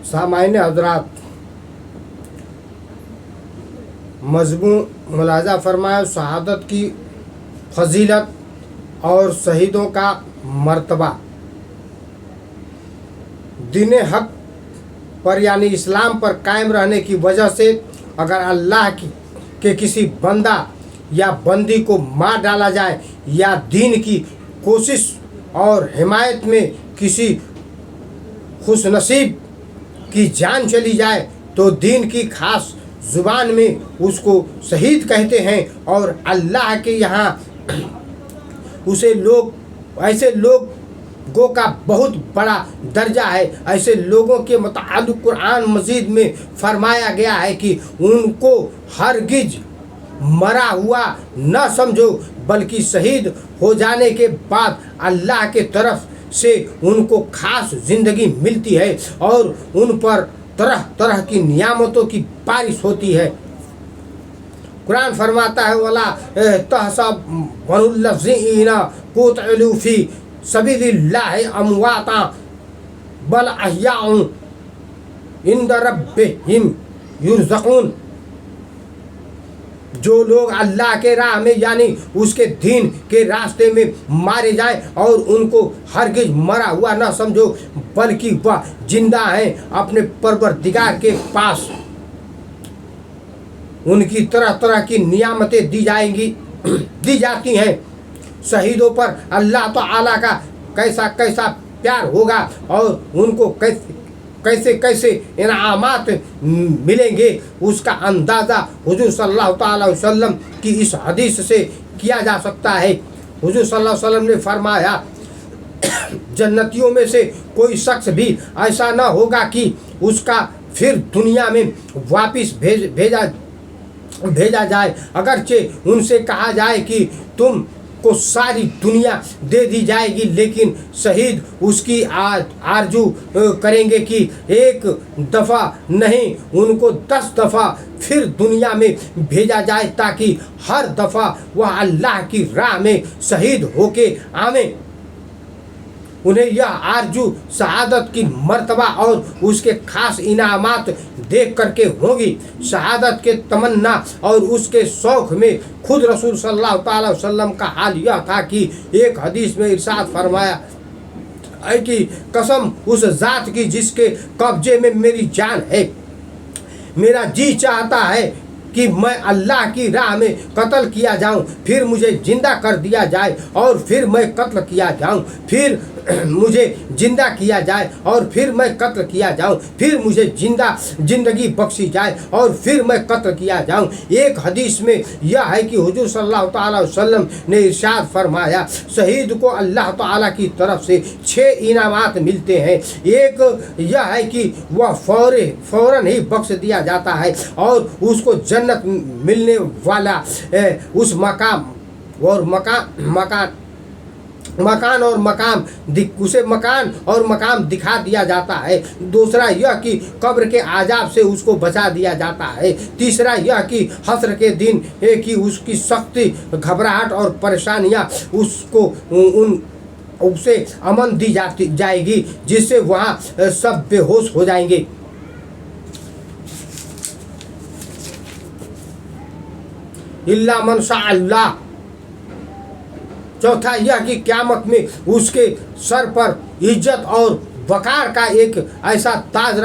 सामान्य हजरात, मजमून मुलाजा फरमाया शहादत की फजीलत और शहीदों का मर्तबा। दीन हक पर यानी इस्लाम पर कायम रहने की वजह से अगर अल्लाह के किसी बंदा या बंदी को मार डाला जाए या दीन की कोशिश और हिमायत में किसी खुशनसीब की जान चली जाए तो दीन की खास ज़ुबान में उसको शहीद कहते हैं और अल्लाह के यहाँ ऐसे लोगों का बहुत बड़ा दर्जा है। ऐसे लोगों के मुताल्लिक़ कुरान मजीद में फरमाया गया है कि उनको हरगिज मरा हुआ न समझो, बल्कि शहीद हो जाने के बाद अल्लाह के तरफ से उनको खास ज़िंदगी मिलती है और उन पर तरह तरह की नियामतों की बारिश होती है। कुरान फरमाता है वला तहसबुल्लज़ीना कुतिलू फ़ी सबीलिल्लाहि अमवाता बल अहयाउन इंद रब्बिहिम युरज़क़ून। जो लोग अल्लाह के राह में यानी उसके दीन के रास्ते में मारे जाएं और उनको हरगिज मरा हुआ न समझो, बल्कि वह जिंदा हैं, अपने परवरदिगार के पास उनकी तरह तरह की नियामतें दी जाती हैं। शहीदों पर अल्लाह ताला का कैसा कैसा प्यार होगा और उनको कैसे कैसे इनामात मिलेंगे, उसका अंदाज़ा हुजूर सल्लल्लाहु अलैहि वसल्लम की इस हदीस से किया जा सकता है। हुजूर सल्लल्लाहु अलैहि वसल्लम ने फरमाया, जन्नतियों में से कोई शख्स भी ऐसा न होगा कि उसका फिर दुनिया में वापस भेजा जाए, अगरचे उनसे कहा जाए कि तुम को सारी दुनिया दे दी जाएगी, लेकिन शहीद उसकी आरजू करेंगे कि एक दफ़ा नहीं उनको 10 दफ़ा फिर दुनिया में भेजा जाए, ताकि हर दफ़ा वह अल्लाह की राह में शहीद होके आवे। उन्हें यह आरजू शहादत की मर्तबा और उसके खास इनामात देख करके होगी। शहादत के तमन्ना और उसके शौक़ में खुद रसूल सल्लल्लाहु अलैहि वसल्लम का हाल यह था कि एक हदीस में इरशाद फरमाया है कि कसम उस ज़ात की जिसके कब्जे में मेरी जान है, मेरा जी चाहता है कि मैं अल्लाह की राह में कत्ल किया जाऊं, फिर मुझे जिंदा कर दिया जाए और फिर मैं कत्ल किया जाऊं, फिर मुझे जिंदा किया जाए और फिर मैं कत्ल किया जाऊं, फिर मुझे जिंदगी बख्शी जाए और फिर मैं कत्ल किया जाऊं। एक हदीस में यह है कि हुजूर सल्लल्लाहु अलैहि वसल्लम ने इरशाद फरमाया, शहीद को अल्लाह ताला की तरफ से 6 इनामात मिलते हैं। एक यह है कि वह फ़ौरन ही बख्श दिया जाता है और उसको जन्नत मिलने वाला उस उसे मकान और मकाम दिखा दिया जाता है। दूसरा यह कि कब्र के आजाब से उसको बचा दिया जाता है। तीसरा यह कि हश्र के दिन कि उसकी सख्ती घबराहट और परेशानियां उसे अमन दी जाएगी, जिससे वहाँ सब बेहोश हो जाएंगे। इल्ला मन शाअ अल्लाह। चौथा यह कि क़यामत में उसके सर पर इज्जत और वक़ार का एक ऐसा ताज